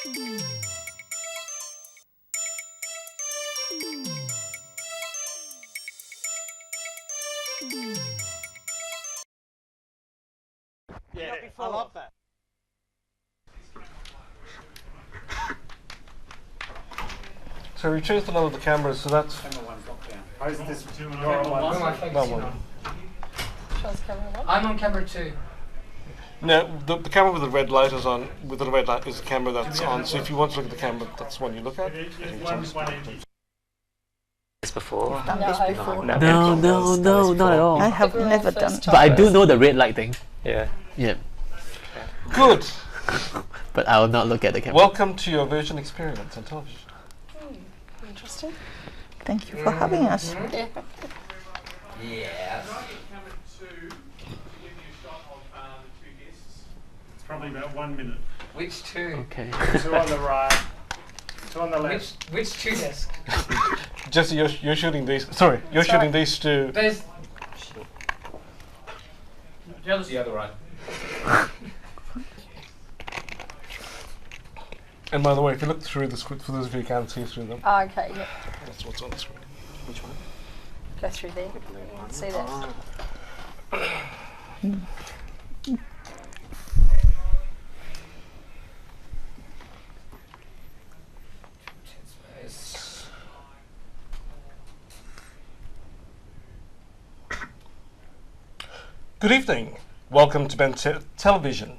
Yeah, I love that. So we changed a lot of the cameras, so that's How is this? You're on one. that one. I'm on camera 2. No, the camera with the red light is on. With the red light is the camera that's on. So if you want to look at the camera, that's the one you look at. I think it's on the This before? Done this before. No, not at all. I have never done. But I do know the red light thing. Yeah. Yeah. Good. But I will not look at the camera. Welcome to your virgin experience on television. Interesting. Thank you for having us. Yeah. It's probably about 1 minute. Which two? Okay. 2 on the right, 2 on the left. Which two desk? Jesse, you're shooting these. Sorry, you're shooting these two. There's The other right. And by the way, if you look through the script, for those of you who can't see through them, Oh, okay, yeah. that's what's on the screen. which one? Go through there. You can see that. Good evening. Welcome to Ben Television.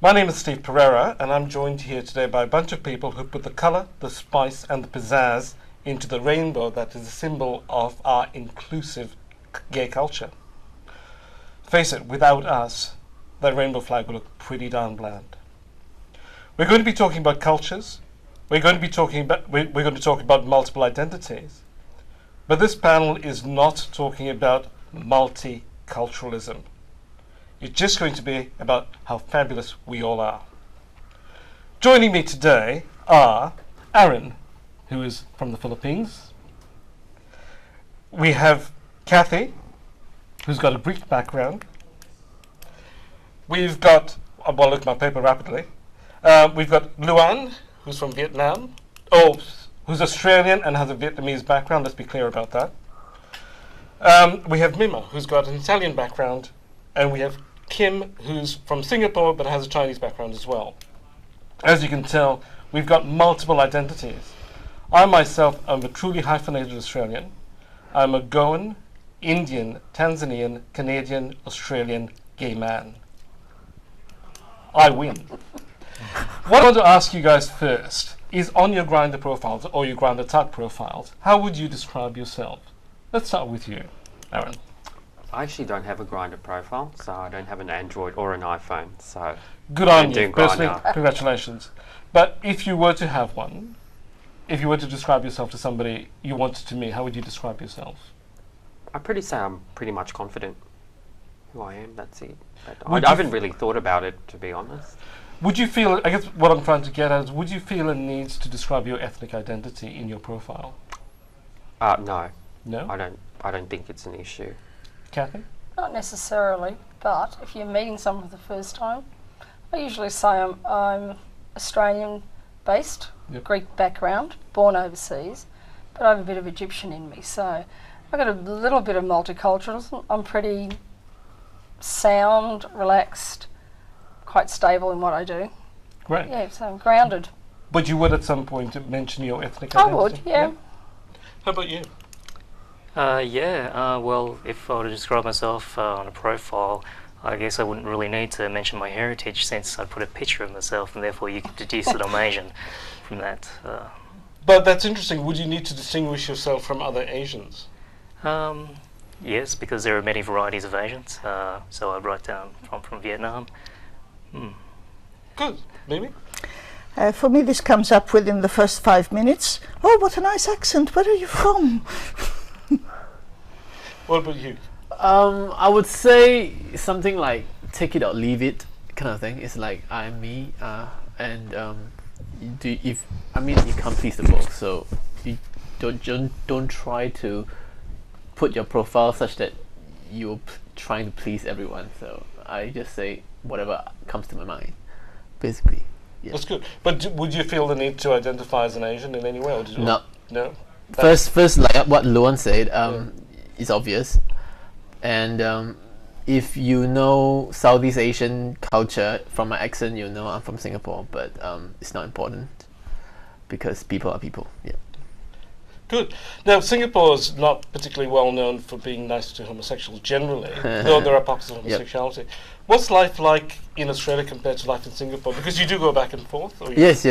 My name is Steve Pereira, and I'm joined here today by a bunch of people who put the colour, the spice, and the pizzazz into the rainbow that is a symbol of our inclusive gay culture. Face it, without us, that rainbow flag would look pretty darn bland. We're going to be talking about cultures. We're going to talk about multiple identities. But this panel is not talking about multiculturalism. It's just going to be about how fabulous we all are. Joining me today are Aaron, who is from the Philippines. We have Kathy, who's got a Greek background. We've got, I'll look at my paper rapidly. We've got Luan, who's from Vietnam. Who's Australian and has a Vietnamese background, let's be clear about that. We have Mima, who's got an Italian background, and we have Kim, who's from Singapore but has a Chinese background as well. As you can tell, we've got multiple identities. I myself am a truly hyphenated Australian. I'm a Goan, Indian, Tanzanian, Canadian, Australian gay man. I win. What I want to ask you guys first is, on your Grindr profiles or your Grindr Tut profiles, how would you describe yourself? Let's start with you, Aaron. I actually don't have a Grindr profile, so I don't have an Android or an iPhone. So Good on I'm you. doing Personally, Grindr. congratulations. But if you were to have one, if you were to describe yourself to somebody you wanted to meet, how would you describe yourself? I'm pretty much confident who I am. That's it. But Would I you haven't really thought about it, to be honest. Would you feel, I guess what I'm trying to get at is, would you feel a need to describe your ethnic identity in your profile? No, No? I don't think it's an issue. Kathy? Not necessarily, but if you're meeting someone for the first time, I usually say I'm Australian-based, Yep. Greek background, born overseas, but I have a bit of Egyptian in me, so I've got a little bit of multiculturalism. I'm pretty sound, relaxed, quite stable in what I do. Great. Yeah, so I'm grounded. But you would at some point mention your ethnic I identity? would, yeah. How about you? Well, if I were to describe myself on a profile, I guess I wouldn't really need to mention my heritage, since I'd put a picture of myself, and therefore you could deduce that I'm Asian from that. But that's interesting. Would you need to distinguish yourself from other Asians? Yes, because there are many varieties of Asians, so I'd write down I'm from Vietnam. Good. Mimi? For me, this comes up within the first 5 minutes. Oh, what a nice accent. Where are you from? What about you? I would say something like take it or leave it kind of thing. It's like I'm me, and you can't please the both, so you don't try to put your profile such that you're trying to please everyone. So I just say whatever comes to my mind, basically. Yeah. That's good. But would you feel the need to identify as an Asian in any way? Or did you No. No. First, like what Luan said, it's obvious, and if you know Southeast Asian culture from my accent, you know I'm from Singapore. But it's not important because people are people. Yeah. Good. Now, Singapore is not particularly well known for being nice to homosexuals generally, though there are pockets of homosexuality. What's life like in Australia compared to life in Singapore? Because you do go back and forth. Or Yes.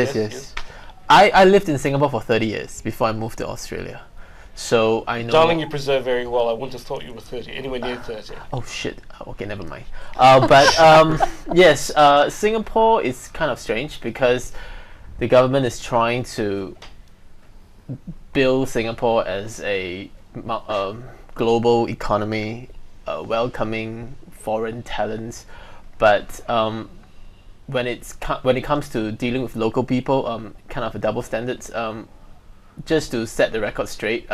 I lived in Singapore for 30 years before I moved to Australia. So I know... Darling, you preserve very well. I wouldn't have thought you were 30, anywhere near 30. Oh shit, okay, never mind. Yes, Singapore is kind of strange because the government is trying to build Singapore as a global economy, welcoming foreign talents, but when it comes to dealing with local people, kind of a double standards. Just to set the record straight,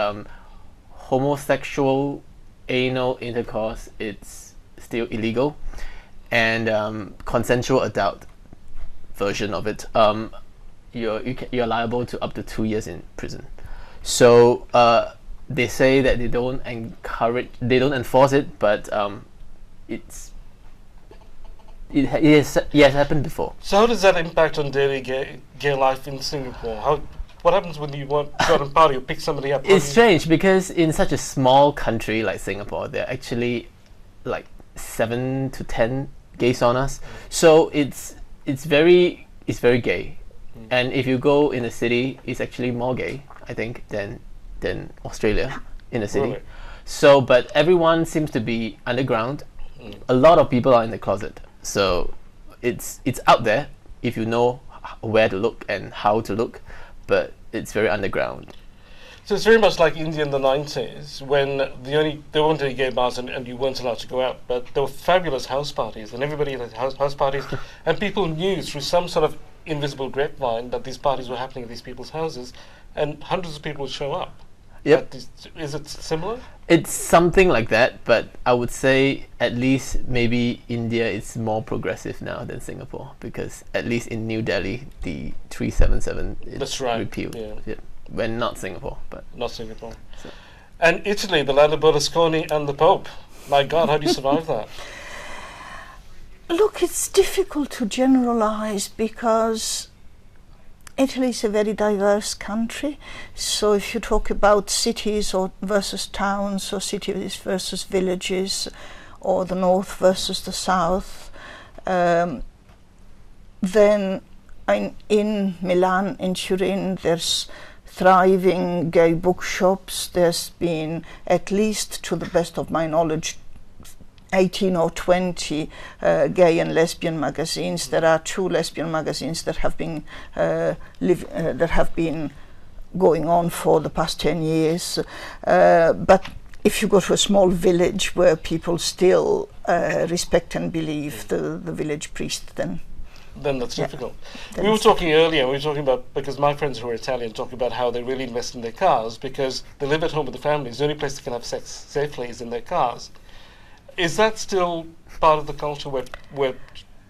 homosexual anal intercourse it's still illegal, and consensual adult version of it, you're liable to up to 2 years in prison. So they say that they don't enforce it, but it has happened before. So how does that impact on daily gay life in Singapore? What happens when you go out and party or pick somebody up? It's strange because in such a small country like Singapore, there are actually like 7 to 10 gay saunas. So it's very gay. And if you go in a city, it's actually more gay, I think, than Australia in a city. Really? So, but everyone seems to be underground. A lot of people are in the closet. So it's out there if you know where to look and how to look, but it's very underground. So it's very much like India in the 90s, when there weren't any gay bars and you weren't allowed to go out, but there were fabulous house parties, and everybody had house parties, and people knew through some sort of invisible grapevine that these parties were happening at these people's houses, and hundreds of people would show up. Yep. Is it similar? It's something like that, but I would say at least maybe India is more progressive now than Singapore, because at least in New Delhi, the 377 is That's right. repealed. Yeah. When not Singapore, but Not Singapore. So. And Italy, the land of Berlusconi and the Pope. My God, how do you survive that? Look, it's difficult to generalize because Italy is a very diverse country. So if you talk about cities or versus towns, or cities versus villages, or the north versus the south, then in Milan, in Turin, there's thriving gay bookshops. There's been, at least to the best of my knowledge, 18 or 20 gay and lesbian magazines. There are 2 lesbian magazines that have been going on for the past 10 years. But if you go to a small village where people still respect and believe the village priest, then that's difficult. Then We were it's talking earlier, because my friends who are Italian talk about how they really invest in their cars because they live at home with the families. The only place they can have sex safely is in their cars. Is that still part of the culture where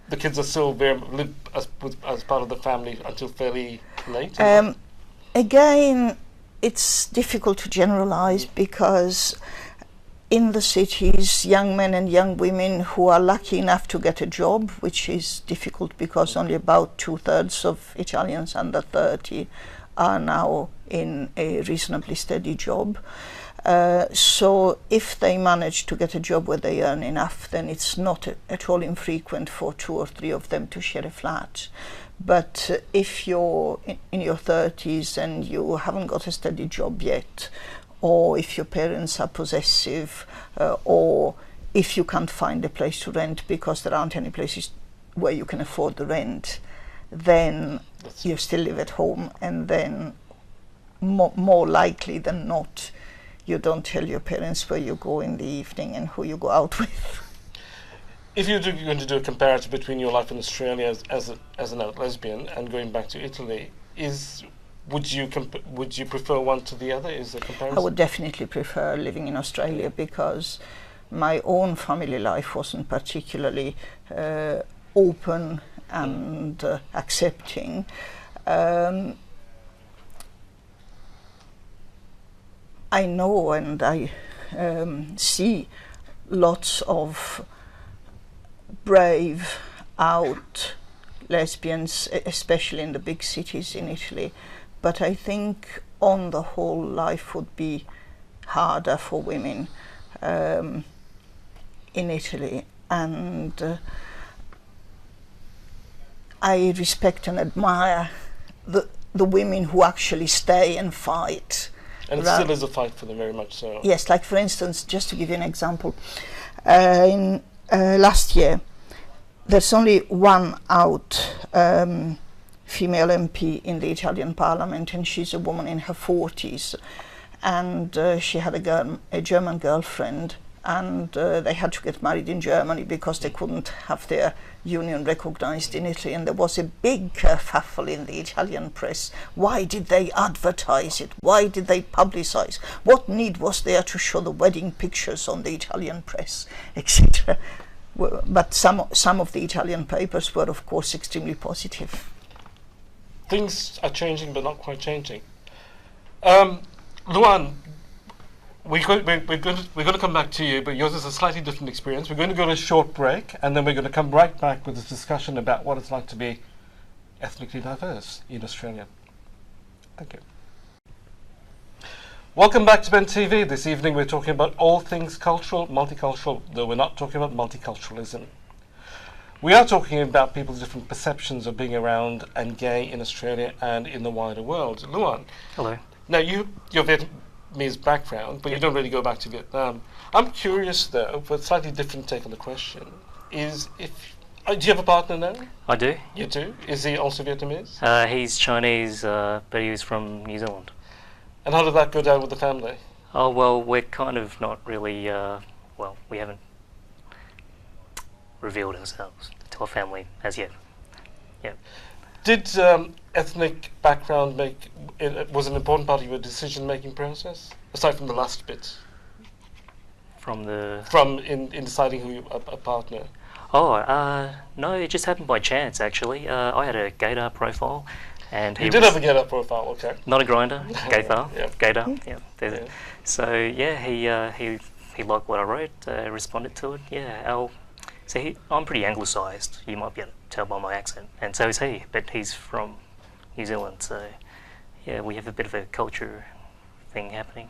the kids are still live as part of the family until fairly late? Again, it's difficult to generalize because in the cities, young men and young women who are lucky enough to get a job, which is difficult because only about 2/3 of Italians under 30 are now in a reasonably steady job. So if they manage to get a job where they earn enough, then it's not at all infrequent for 2 or 3 of them to share a flat. But if you're in your 30s and you haven't got a steady job yet, or if your parents are possessive, or if you can't find a place to rent because there aren't any places where you can afford the rent, then you still live at home, and then more likely than not, you don't tell your parents where you go in the evening and who you go out with. If you're going to do a comparative between your life in Australia as an out lesbian and going back to Italy, would you prefer one to the other? Is there a comparison? I would definitely prefer living in Australia because my own family life wasn't particularly open and accepting. I know and I see lots of brave out lesbians, especially in the big cities in Italy, but I think on the whole life would be harder for women in Italy, and I respect and admire the women who actually stay and fight. And it still is a fight for them, very much so. Yes, like for instance, just to give you an example, in last year, there's only one out female MP in the Italian Parliament, and she's a woman in her 40s, and she had a German girlfriend, and they had to get married in Germany because they couldn't have their union recognized in Italy, and there was a big kerfuffle in the Italian press. Why did they advertise it? Why did they publicize? What need was there to show the wedding pictures on the Italian press, etc.? But some of the Italian papers were, of course, extremely positive. Things are changing, but not quite changing. Luan, we're going to come back to you, but yours is a slightly different experience. We're going to go to a short break, and then we're going to come right back with this discussion about what it's like to be ethnically diverse in Australia. Thank you. Welcome back to Ben TV. This evening we're talking about all things cultural, multicultural, though we're not talking about multiculturalism. We are talking about people's different perceptions of being around and gay in Australia and in the wider world. Luan. Hello. Now, your Vietnamese background, but you don't really go back to Vietnam. I'm curious, though, for a slightly different take on the question, is if... do you have a partner now? I do. You do? Is he also Vietnamese? He's Chinese, but he was from New Zealand. And how did that go down with the family? Oh, well, we're kind of not really, well, we haven't revealed ourselves to our family as yet. Yeah. Did ethnic background was an important part of your decision-making process, aside from the last bit? In deciding who a partner? Oh, no, it just happened by chance, actually. I had a gaydar profile, and you did have a gaydar profile, okay? Not a grinder, gaydar, yeah. gaydar, yeah. Yeah. So yeah, he liked what I wrote, responded to it. Yeah, I'm pretty anglicised. You might be able to tell by my accent, and so is he. But he's from New Zealand, so yeah, we have a bit of a culture thing happening.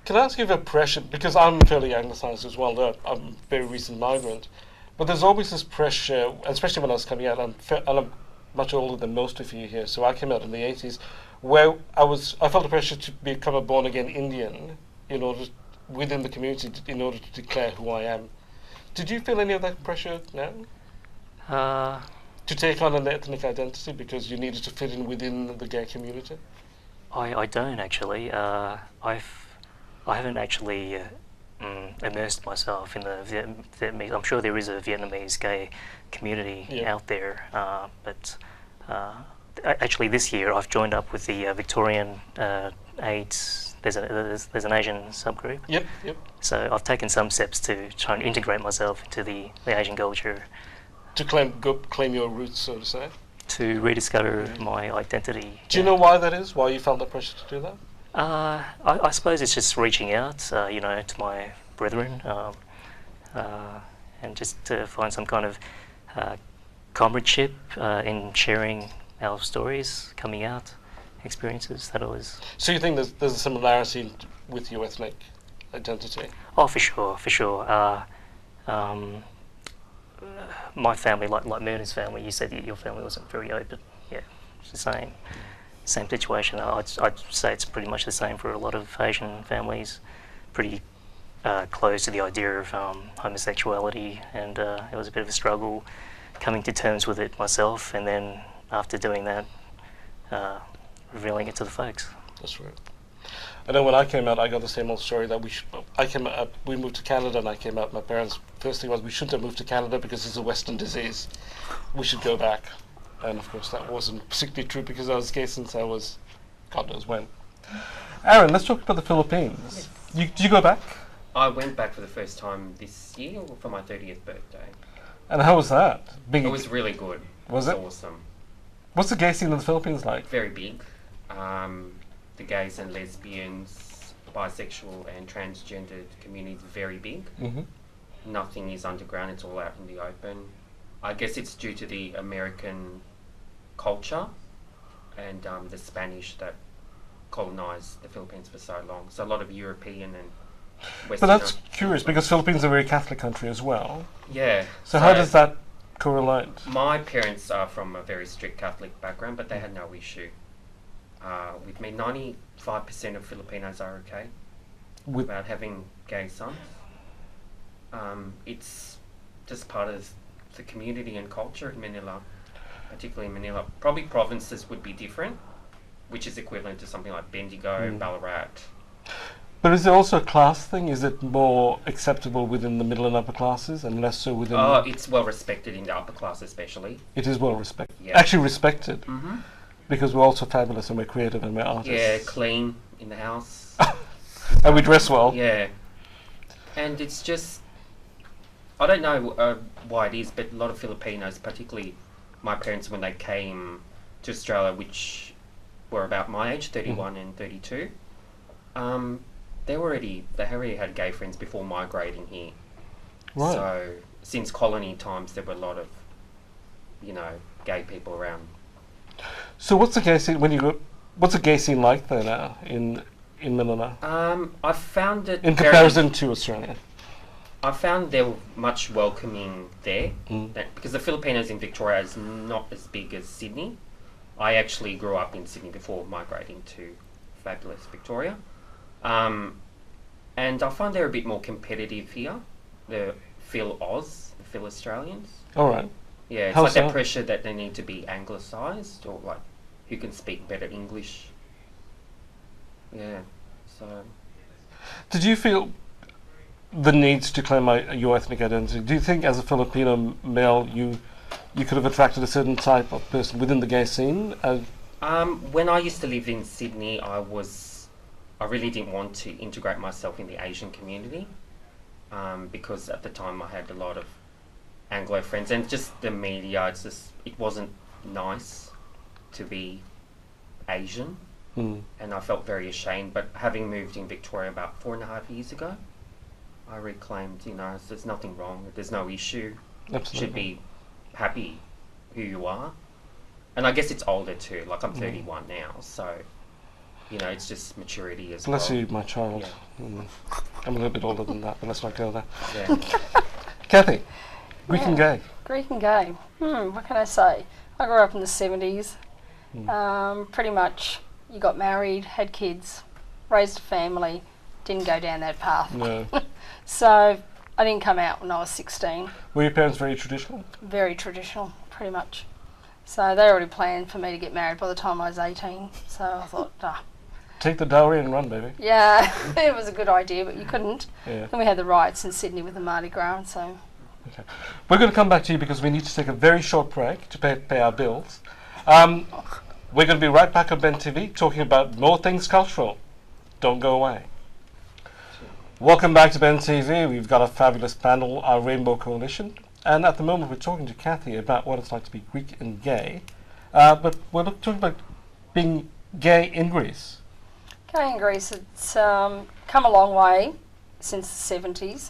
Can I ask you about pressure? Because I'm fairly anglicised as well. Though I'm a very recent migrant, but there's always this pressure, especially when I was coming out. I'm much older than most of you here, so I came out in the 80s, where I felt the pressure to become a born-again Indian within the community in order to declare who I am. Did you feel any of that pressure now? To take on an ethnic identity because you needed to fit in within the gay community? I don't actually. I haven't actually immersed myself in the Vietnamese. I'm sure there is a Vietnamese gay community out there, but actually this year I've joined up with the Victorian AIDS. There's an Asian subgroup. Yep. So I've taken some steps to try and integrate myself into the Asian culture. To claim your roots, so to say? To rediscover my identity. Do you know why that is? Why you felt the pressure to do that? I suppose it's just reaching out, to my brethren, and just to find some kind of comradeship in sharing our stories, coming out. Experiences that always. So you think there's a similarity with your ethnic identity? Oh, for sure. My family, like Myrna's family, you said that your family wasn't very open. Yeah, it's the same situation. I'd say it's pretty much the same for a lot of Asian families. Pretty close to the idea of homosexuality, and it was a bit of a struggle coming to terms with it myself, and then after doing that. Revealing it to the folks. That's right. I know when I came out, I got the same old story that we moved to Canada, and I came out. My parents' first thing was, we shouldn't have moved to Canada because it's a Western disease. We should go back. And of course, that wasn't particularly true because I was gay since I was, God knows when. Aaron, let's talk about the Philippines. Yes. Did you go back? I went back for the first time this year for my 30th birthday. And how was that? It was really good. Was It's it? awesome. What's the gay scene in the Philippines like? Very big. The gays and lesbians, bisexual and transgendered community is very big. Mm-hmm. Nothing is underground, it's all out in the open. I guess it's due to the American culture and the Spanish that colonized the Philippines for so long. So a lot of European and But Western. that's curious because Philippines is a very Catholic country as well. Yeah. So how does that correlate? My parents are from a very strict Catholic background, but they had no issue. With me, 95% of Filipinos are okay With about having gay sons. It's just part of the community and culture in Manila, particularly in Manila. Probably provinces would be different, which is equivalent to something like Bendigo, Ballarat. But is there also a class thing? Is it more acceptable within the middle and upper classes and less so within... It's well respected in the upper class especially. It is well respected. Yeah. Actually respected. Mm-hmm. Because we're also fabulous and we're creative and we're artists. Yeah, clean in the house. And we dress well. Yeah. And it's just, I don't know why it is, but a lot of Filipinos, particularly my parents when they came to Australia, which were about my age, 31 and 32, they already had gay friends before migrating here. Right. So since colony times, there were a lot of, gay people around. So what's the gay scene what's the gay scene like there now in Manila? I found it In very- comparison to Australia. I found they were much welcoming there, Mm. because the Filipinos in Victoria is not as big as Sydney. I actually grew up in Sydney before migrating to fabulous Victoria. And I find they're a bit more competitive here, the Phil Australians. All right. Yeah, it's How like that so? pressure that they need to be anglicised, or like who can speak better English. Yeah, so... Did you feel the need to claim your ethnic identity? Do you think as a Filipino male you could have attracted a certain type of person within the gay scene? When I used to live in Sydney, I really didn't want to integrate myself in the Asian community, because at the time I had a lot of Anglo friends, and just the media, it wasn't nice to be Asian, and I felt very ashamed. But having moved in Victoria about 4.5 years ago, I reclaimed, there's nothing wrong, there's no issue. Absolutely. Should be happy who you are. And I guess it's older too, like I'm 31 now, so, it's just maturity as Bless well. you, my child. Yeah. I'm a little bit older than that, but let's not go there. Yeah. Kathy, Greek and gay. Greek and gay. What can I say? I grew up in the 70s. Pretty much you got married, had kids, raised a family, didn't go down that path. No. So I didn't come out when I was 16. Were your parents very traditional? Very traditional, pretty much. So they already planned for me to get married by the time I was 18. So I thought, Take the dowry and run, baby. yeah, it was a good idea, but you couldn't. Yeah. Then we had the riots in Sydney with the Mardi Gras, and so... Okay. We're going to come back to you because we need to take a very short break to pay our bills. We're going to be right back on Ben TV talking about more things cultural. Don't go away. Welcome back to Ben TV. We've got a fabulous panel, our Rainbow Coalition. And at the moment we're talking to Kathy about what it's like to be Greek and gay. But we're talking about being gay in Greece. Gay in Greece, it's come a long way since the 70s.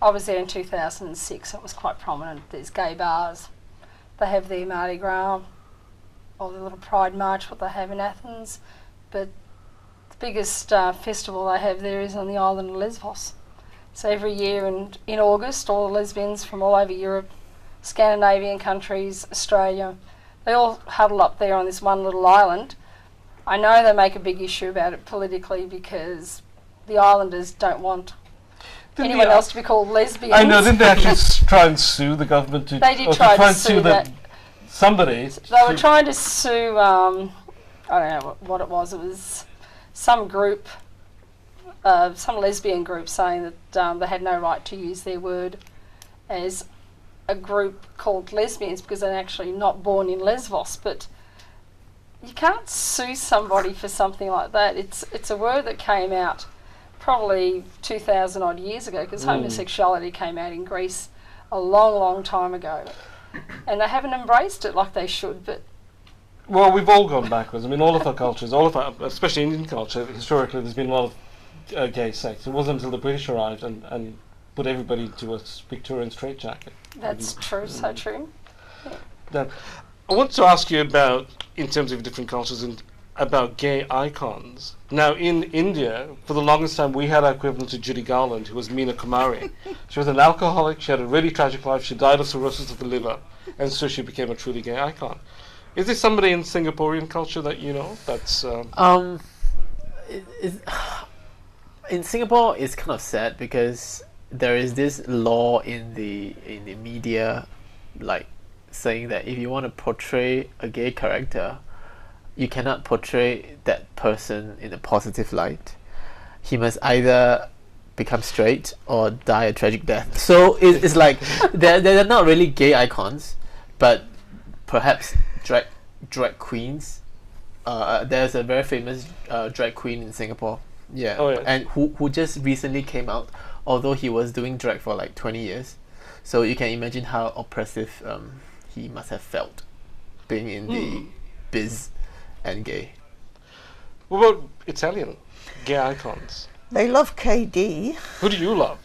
I was there in 2006, it was quite prominent. There's gay bars. They have their Mardi Gras, or the little Pride March, what they have in Athens. But the biggest festival they have there is on the island of Lesbos. So every year in August, all the lesbians from all over Europe, Scandinavian countries, Australia, they all huddle up there on this one little island. I know they make a big issue about it politically because the islanders don't want anyone else to be called lesbians. I know, didn't they actually try and sue the government to... They did try to sue that. Somebody... They were trying to sue, I don't know what it was. It was some group, some lesbian group saying that they had no right to use their word as a group called lesbians because they're actually not born in Lesbos. But you can't sue somebody for something like that. It's a word that came out probably 2,000 odd years ago because homosexuality came out in Greece a long, long time ago. and they haven't embraced it like they should. But Well, we've all gone backwards. I mean, all of our cultures, especially Indian culture, historically, there's been a lot of gay sex. It wasn't until the British arrived and put everybody into a Victorian straitjacket. that's true, so true. Now, I want to ask you about, in terms of different cultures, and about gay icons. Now, in India, for the longest time, we had our equivalent to Judy Garland, who was Meena Kumari. She was an alcoholic. She had a really tragic life. She died of cirrhosis of the liver, and so she became a truly gay icon. Is there somebody in Singaporean culture that you know that's? In Singapore, it's kind of sad because there is this law in the media, like saying that if you want to portray a gay character, you cannot portray that person in a positive light. He must either become straight or die a tragic death. So it's like they're not really gay icons, but perhaps drag queens. There's a very famous drag queen in Singapore. Yeah. Oh, yeah. And who just recently came out, although he was doing drag for like 20 years. So you can imagine how oppressive he must have felt being in the biz and gay. What about Italian gay icons? They love KD. Who do you love?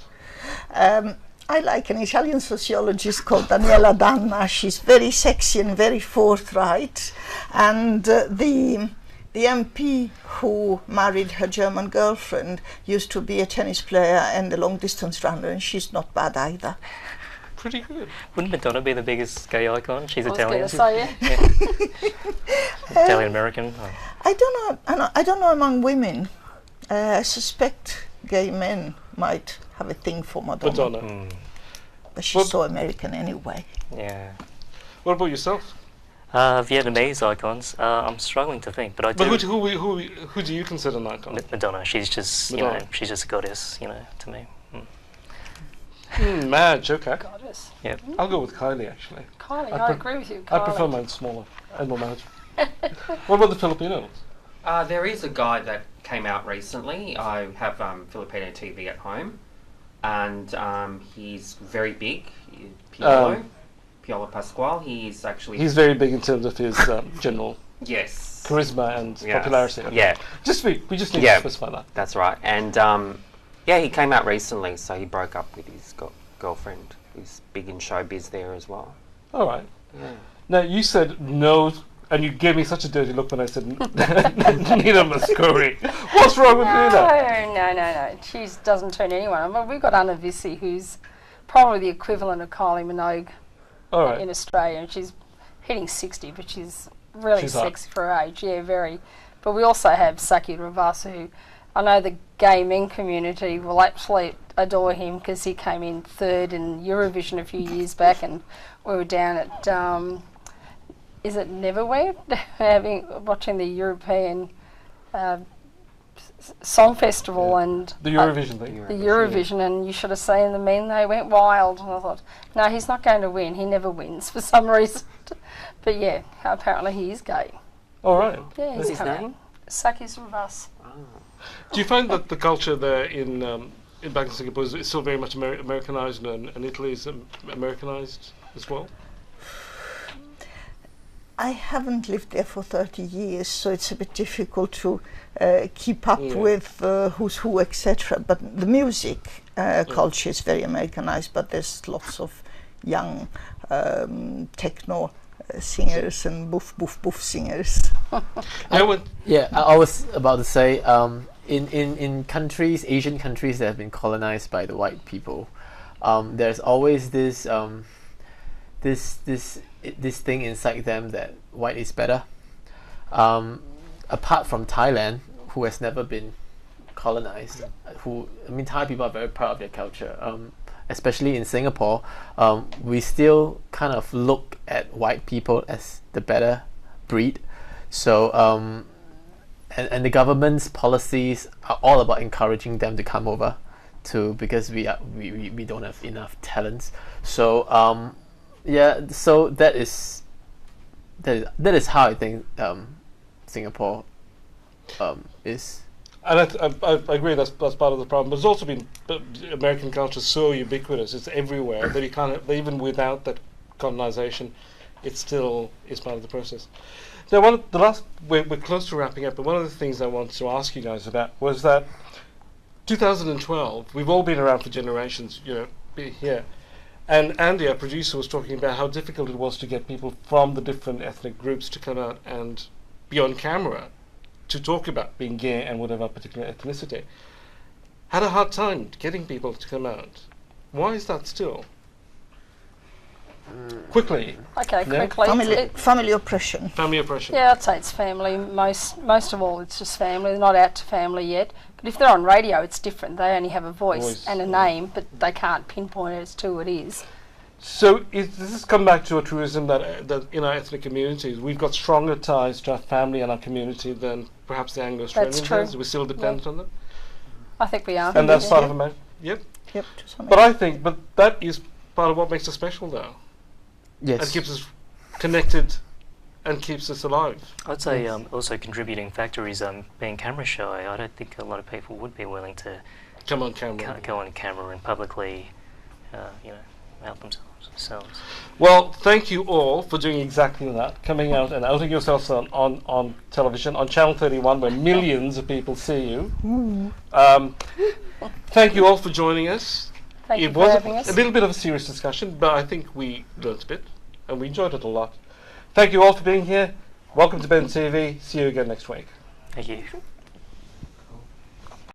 I like an Italian sociologist called Daniela Danna. She's very sexy and very forthright. And the MP who married her German girlfriend used to be a tennis player and a long-distance runner, and she's not bad either. Pretty good. Wouldn't Madonna be the biggest gay icon? She's I was Italian. going to say, yeah. Italian American. Oh. I don't know among women. I suspect gay men might have a thing for Madonna. Madonna. But she's so American anyway. Yeah. What about yourself? Vietnamese icons. I'm struggling to think, but I do. But who do you consider an icon? Madonna. She's just Madonna. she's just a goddess, to me. Madge, okay. Goddess. Yep. I'll go with Kylie, actually. Kylie, I I pre- agree with you, I Kylie. prefer mine smaller and more manageable. What about the Filipinos? There is a guy that came out recently. I have Filipino TV at home, and he's very big. Piolo Pascual. He's actually He's very big in terms of his general yes charisma and Yes. popularity. Okay. Yeah, We just need Yeah. to specify that. that's right. And he came out recently, so he broke up with his girlfriend, who's big in showbiz there as well. All right. Yeah. Now, you said no, and you gave me such a dirty look when I said Nina Muscuri. What's wrong with Nina? No. She doesn't turn anyone on. Well, we've got Anna Vissi, who's probably the equivalent of Kylie Minogue All right. in Australia. And she's hitting 60, but she's really She's hot. sexy for her age. Yeah, very. But we also have Saki Ravasa, who I know the gay men community will absolutely adore him because he came in third in Eurovision a few years back, and we were down at is it Neverwhere watching the European Song Festival and The Eurovision thing. the Eurovision, and you should have seen the men, they went wild. And I thought, no, he's not going to win. He never wins for some reason. But yeah, apparently he is gay. All right. Yeah, What's he's his come out. name? Sakis Ravas. Do you find that the culture there in back in Singapore is still very much Americanized, and Italy is Americanized as well? I haven't lived there for 30 years, so it's a bit difficult to keep up with who's who, etc. But the music culture is very Americanized, but there's lots of young techno singers and boof boof boof singers. I was about to say, in countries, Asian countries that have been colonized by the white people, there's always this this thing inside them that white is better. Apart from Thailand, who has never been colonized, Thai people are very proud of their culture. Especially in Singapore, we still kind of look at white people as the better breed. So, and the government's policies are all about encouraging them to come over, because we don't have enough talents. So, so that is how I think Singapore is. And I agree that's part of the problem. But it's also been American culture is so ubiquitous; it's everywhere that you can't even without that colonisation, it still is part of the process. Now, we're close to wrapping up, but one of the things I wanted to ask you guys about was that 2012, we've all been around for generations, be here. And Andy, our producer, was talking about how difficult it was to get people from the different ethnic groups to come out and be on camera to talk about being gay and whatever particular ethnicity. Had a hard time getting people to come out. Why is that still? Quickly. Okay, Yeah. quickly. Family oppression. Family oppression. Yeah, I'd say it's family. Most of all, it's just family. They're not out to family yet. But if they're on radio, it's different. They only have a voice and a name, but they can't pinpoint it as to who it is. So does this come back to a truism that in our ethnic communities, we've got stronger ties to our family and our community than perhaps the Anglo-Australians? That's true. Is? We're still dependent on them? I think we are. And that's part of America? Yep. Yep, to some But I think, that is part of what makes us special, though. Yes. And keeps us connected and keeps us alive. I'd say also contributing factor is being camera shy. I don't think a lot of people would be willing to Come on camera. go on camera and publicly, out themselves. Well, thank you all for doing exactly that, coming out and outing yourselves on television, on Channel 31, where millions of people see you. Thank you all for joining us. Thank you It for was having us. a little bit of a serious discussion, but I think we learnt a bit, and we enjoyed it a lot. Thank you all for being here. Welcome to Ben TV. See you again next week. Thank you.